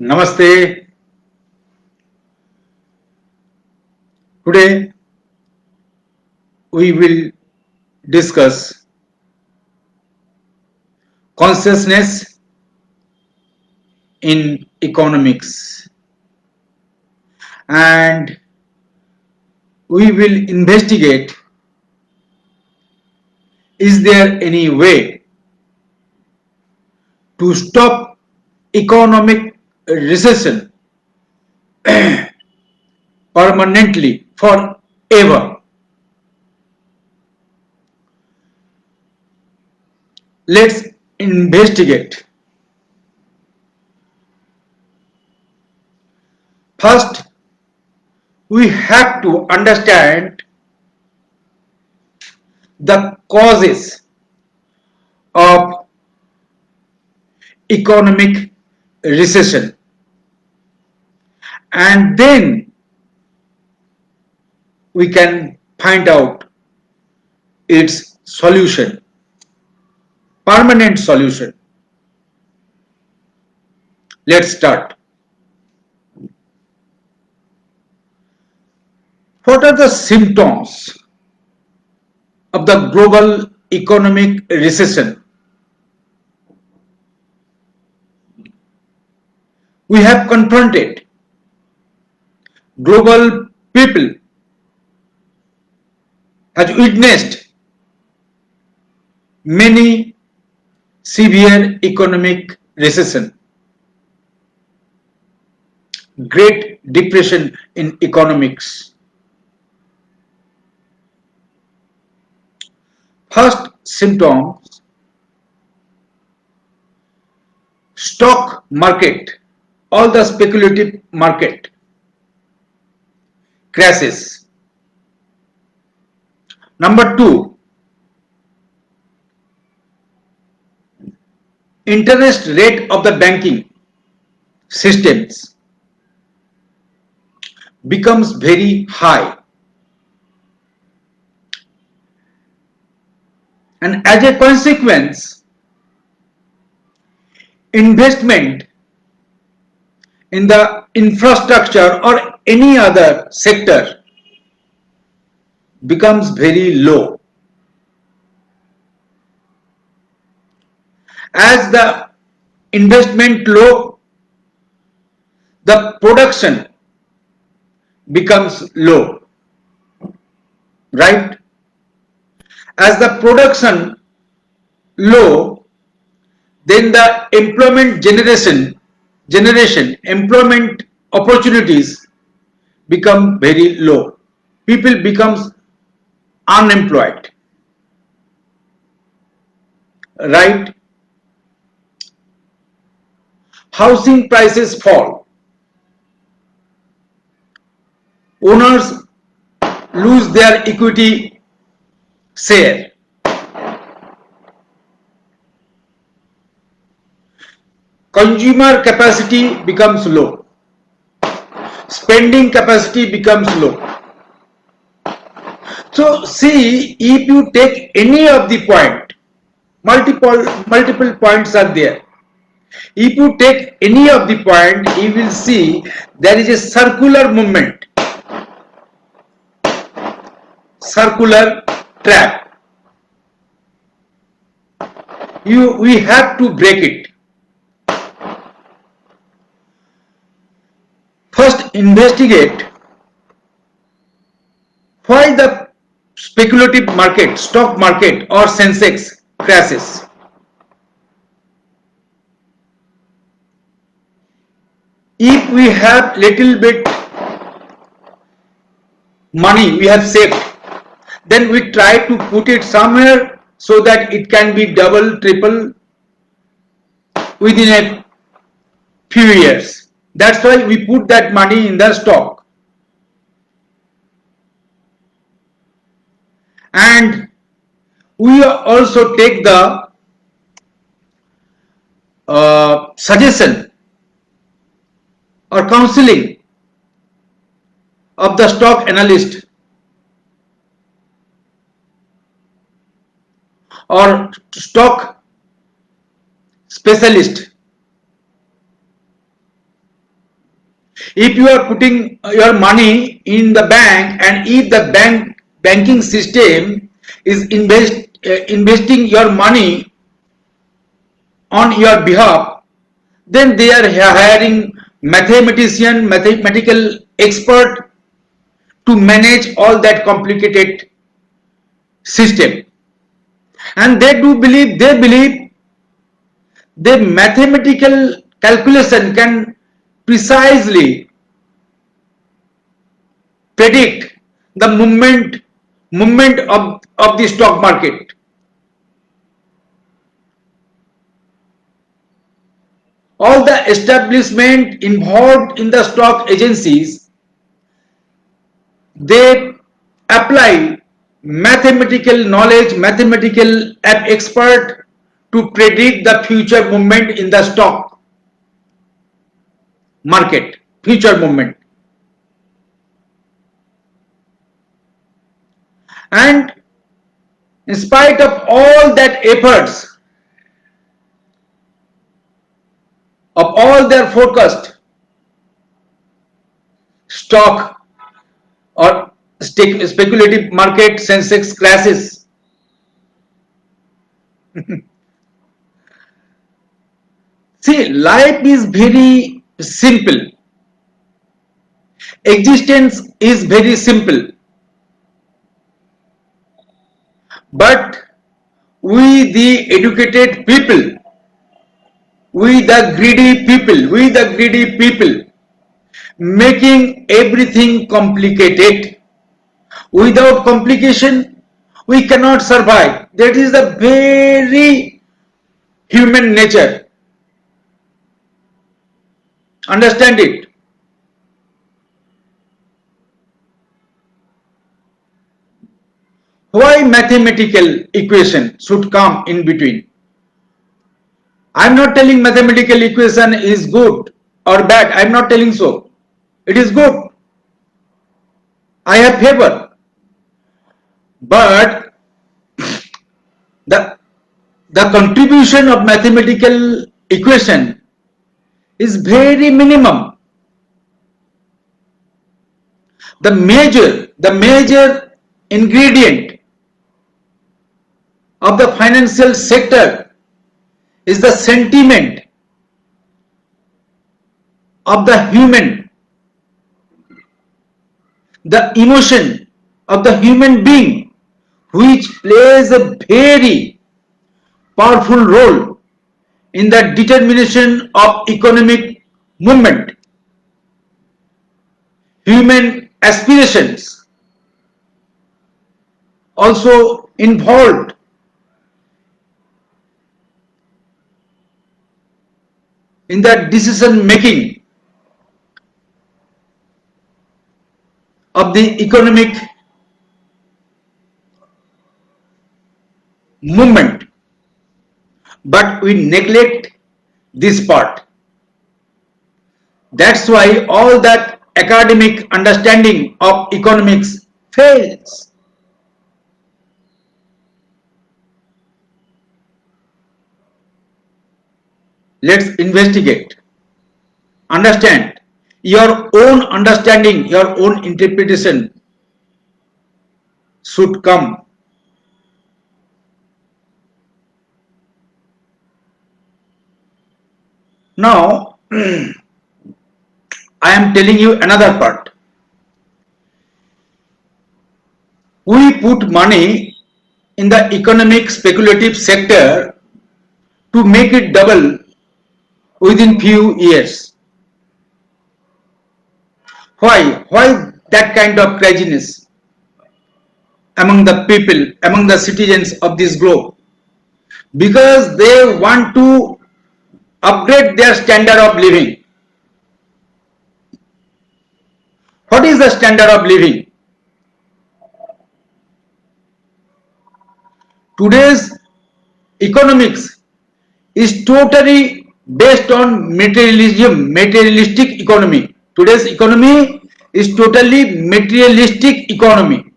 Namaste. Today we will discuss consciousness in economics, and we will investigate, is there any way to stop economic recession permanently forever. Let's investigate. First, we have to understand the causes of economic recession, and then we can find out its solution, permanent solution. Let's start. What are the symptoms of the global economic recession? We have confronted global people has witnessed many severe economic recession, great depression in economics. First symptoms, stock market, all the speculative market crashes. Number two, interest rate of the banking systems becomes very high, and as a consequence, investment in the infrastructure or any other sector becomes very low. As the investment low, the production becomes low, right? As the production low, then the employment opportunities become very low. People becomes unemployed, right? Housing prices fall. Owners lose their equity share. Consumer capacity becomes low. Spending capacity becomes low. So see, if you take any of the point, multiple points are there. If you take any of the point, you will see there is a circular movement, circular trap. We have to break it. First, investigate why the speculative market, stock market or Sensex crashes. If we have little bit money we have saved, then we try to put it somewhere so that it can be double, triple within a few years. That's why we put that money in the stock. And we also take the suggestion or counseling of the stock analyst or stock specialist. If you are putting your money in the bank, and if the banking system is investing your money on your behalf, then they are hiring mathematician, mathematical expert to manage all that complicated system. And they believe the mathematical calculation can precisely predict the movement of the stock market. All the establishment involved in the stock agencies, they apply mathematical knowledge, mathematical expert to predict the future movement in the stock market, future movement. And in spite of all that efforts, of all their forecast, stock or speculative market Sensex crashes. See, life is very simple. Existence is very simple. But we, the educated people, we the greedy people, making everything complicated. Without complication, we cannot survive. That is the very human nature. Understand it. Why mathematical equation should come in between? I am not telling mathematical equation is good or bad. I am not telling so. It is good. I have favor. But the contribution of mathematical equation is very minimum. The major ingredient of the financial sector is the sentiment of the human, the emotion of the human being, which plays a very powerful role in the determination of economic movement. Human aspirations also involved in the decision making of the economic movement, but we neglect this part. That's why all that academic understanding of economics fails. Let's investigate. Understand. Your own understanding, your own interpretation should come. Now, I am telling you another part. We put money in the economic speculative sector to make it double within few years. Why? Why that kind of craziness among the people, among the citizens of this globe? Because they want to upgrade their standard of living. What is the standard of living? Today's economics is totally based on materialism, materialistic economy. Today's economy is totally materialistic economy.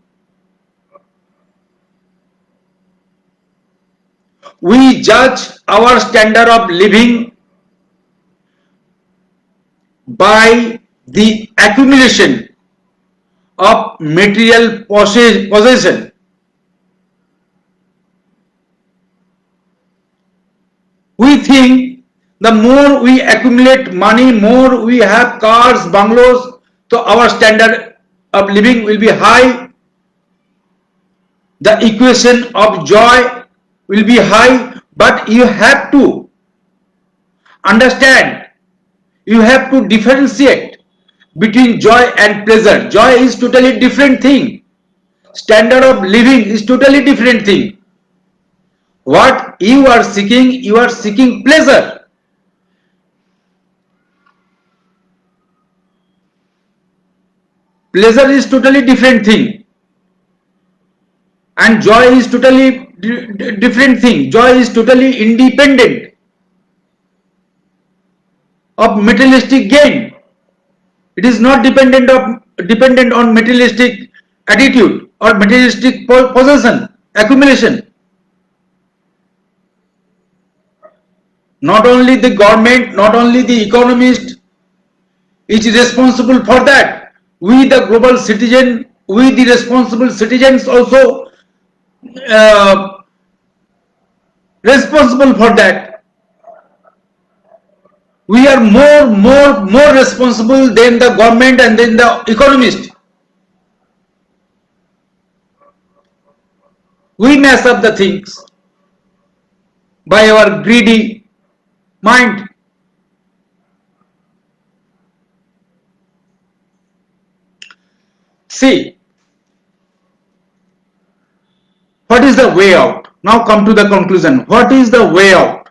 We judge our standard of living by the accumulation of material possession. We think the more we accumulate money, more we have cars, bungalows, so our standard of living will be high. The equation of joy will be high, but you have to understand, you have to differentiate between joy and pleasure. Joy is totally different thing. Standard of living is totally different thing. What you are seeking pleasure. Pleasure is totally different thing. And joy is totally different thing. Joy is totally independent of materialistic gain. It is not dependent on materialistic attitude or materialistic possession, accumulation. Not only the government, not only the economist is responsible for that. We the global citizen, we the responsible citizens also responsible for that. We are more responsible than the government and than the economist. We mess up the things by our greedy mind. See, what is the way out? Now come to the conclusion. What is the way out?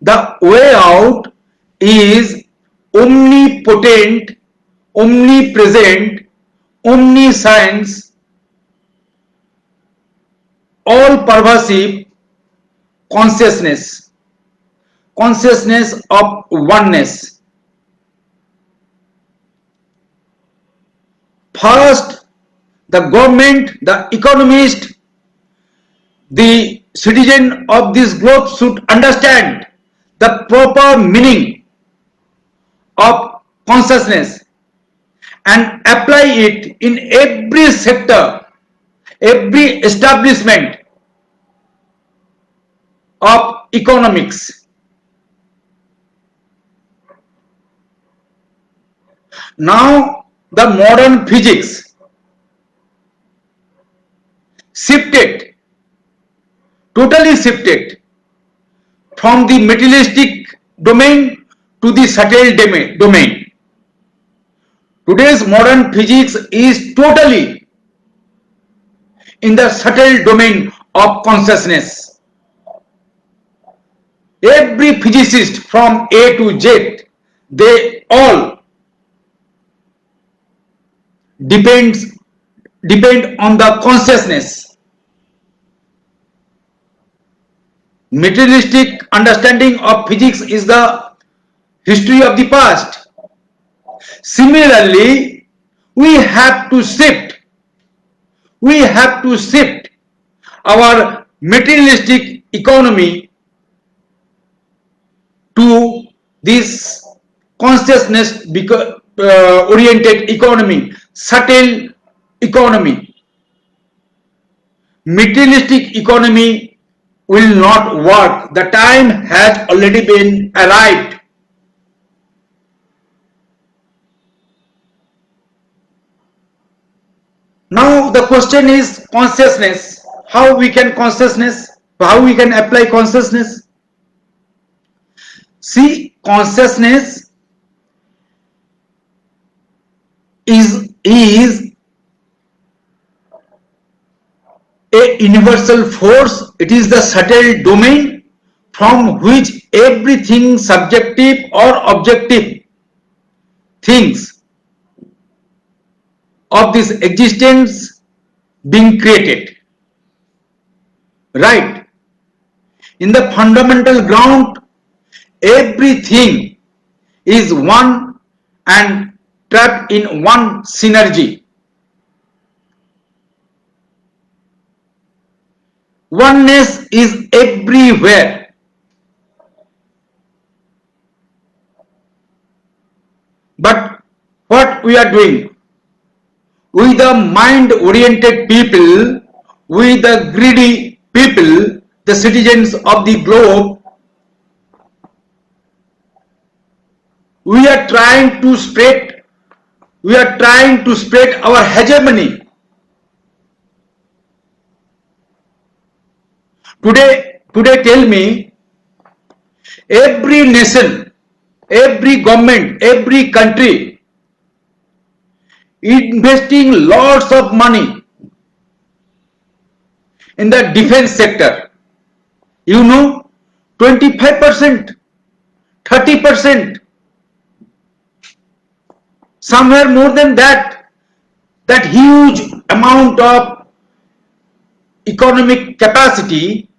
The way out is omnipotent, omnipresent, omniscience, all-pervasive consciousness, consciousness of oneness. First, the government, the economist, the citizen of this globe should understand the proper meaning of consciousness and apply it in every sector, every establishment of economics. Now the modern physics shifted, totally shifted from the materialistic domain to the subtle domain. Today's modern physics is totally in the subtle domain of consciousness. Every physicist from A to Z, they all depend on the consciousness. Materialistic understanding of physics is the history of the past. Similarly, we have to shift our materialistic economy to this consciousness oriented economy, subtle economy. Materialistic economy will not work. The time has already been arrived. Now the question is consciousness. How we can apply consciousness? See, consciousness is a universal force. It is the subtle domain from which everything subjective or objective things of this existence being created. Right? In the fundamental ground, everything is one and trapped in one synergy. Oneness is everywhere. But what we are doing? We the mind-oriented people, we the greedy people, the citizens of the globe, we are trying to spread our hegemony. Today tell me, every nation, every government, every country investing lots of money in the defense sector. You know, 25%, 30%, somewhere more than that, that huge amount of economic capacity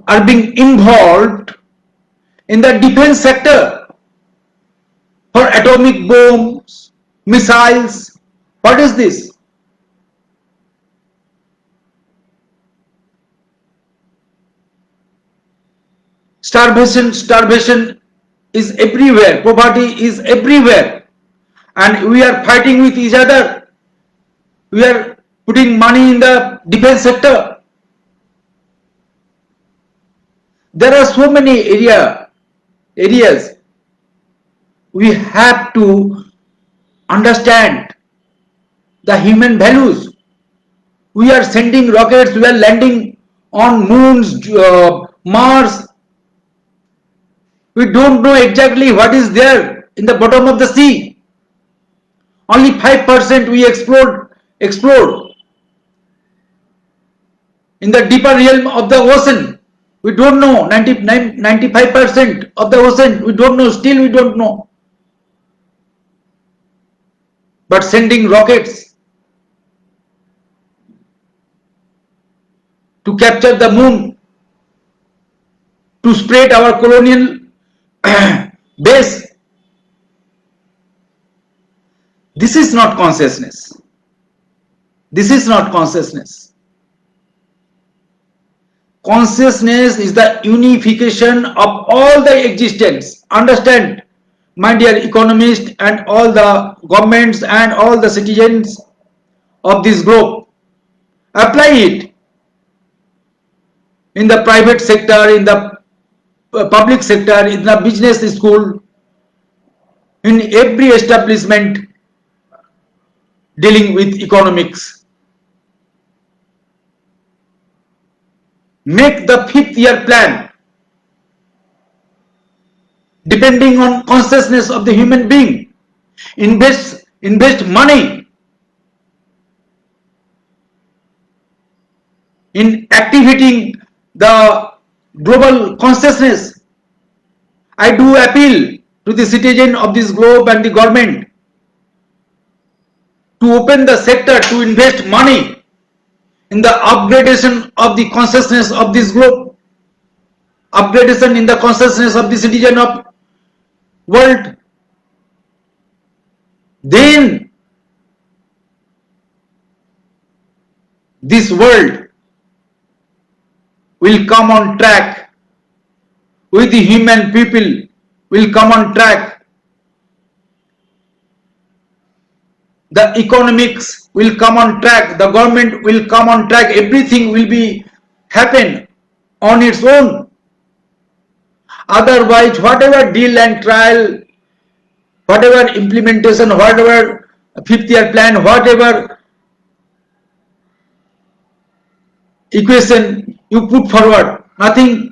are being involved in the defense sector for atomic bombs, missiles. What is this? Starvation is everywhere, poverty is everywhere, and we are fighting with each other. We are putting money in the defense sector. There are so many areas we have to understand the human values. We are sending rockets, we are landing on moons, Mars. We don't know exactly what is there in the bottom of the sea. Only 5% we explore in the deeper realm of the ocean. We don't know 95% of the ocean. We don't know, still we don't know. But sending rockets to capture the moon, to spread our colonial base. This is not consciousness. This is not consciousness. Consciousness is the unification of all the existence. Understand, my dear economists and all the governments and all the citizens of this globe. Apply it in the private sector, in the public sector, in the business school, in every establishment dealing with economics. Make the 5th year plan depending on consciousness of the human being. Invest money in activating the global consciousness. I do appeal to the citizen of this globe and the government to open the sector, to invest money in the upgradation of the consciousness of this globe, upgradation in the consciousness of the citizen of world. Then this world will come on track, with the human people will come on track, the economics will come on track, the government will come on track, everything will be happen on its own. Otherwise, whatever deal and trial, whatever implementation, whatever 5th year plan, whatever equation you put forward, nothing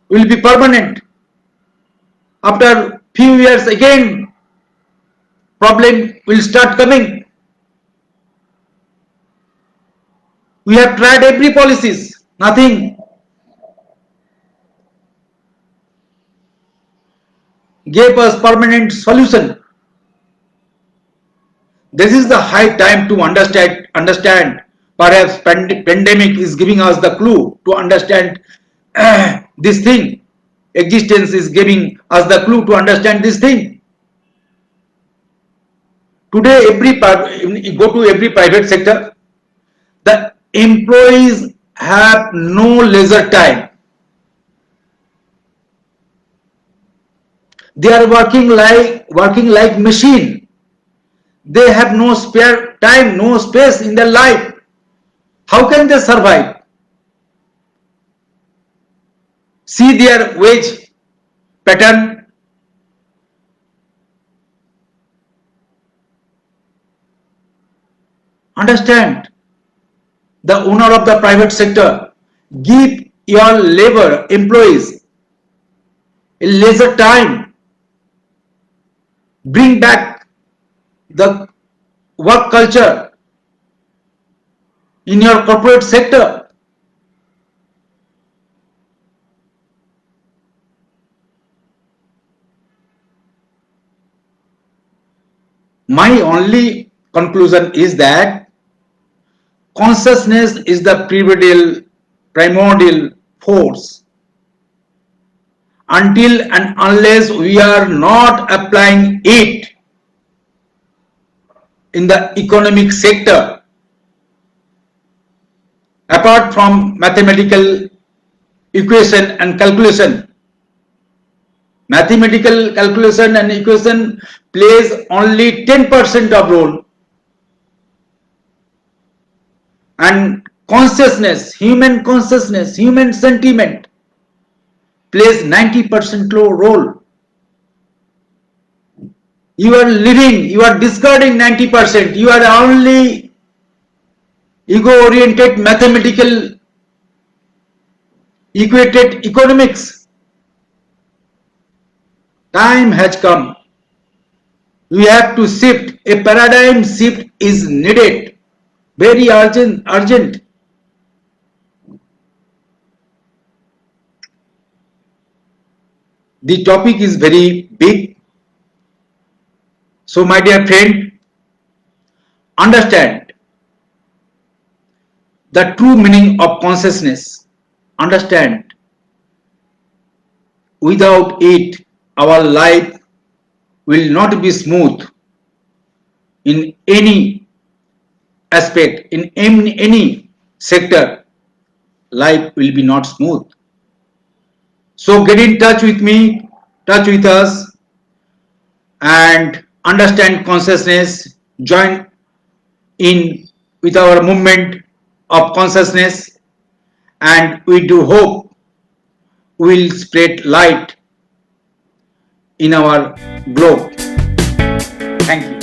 will be permanent. After few years again, problem will start coming. We have tried every policies, nothing gave us permanent solution. This is the high time to understand. Perhaps pandemic is giving us the clue to understand this thing. Existence is giving us the clue to understand this thing. Today, go to every private sector, the employees have no leisure time. They are working like machine. They have no spare time, no space in their life. How can they survive? See their wage pattern. Understand, the owner of the private sector, give your labor employees a leisure time, bring back the work culture in your corporate sector. My only conclusion is that consciousness is the primordial force. Until and unless we are not applying it in the economic sector, apart from mathematical equation and calculation, mathematical calculation and equation plays only 10% of role, and consciousness, human sentiment plays 90% role. You are living, you are discarding 90%. You are only ego-oriented, mathematical, equated economics. Time has come. We have to shift. A paradigm shift is needed. Very urgent. The topic is very big. So my dear friend, understand the true meaning of consciousness. Understand, without it, our life will not be smooth in any aspect, in any sector. Life will be not smooth. So get in touch with me, touch with us, and understand consciousness. Join in with our movement of consciousness, and we do hope we will spread light in our globe. Thank you.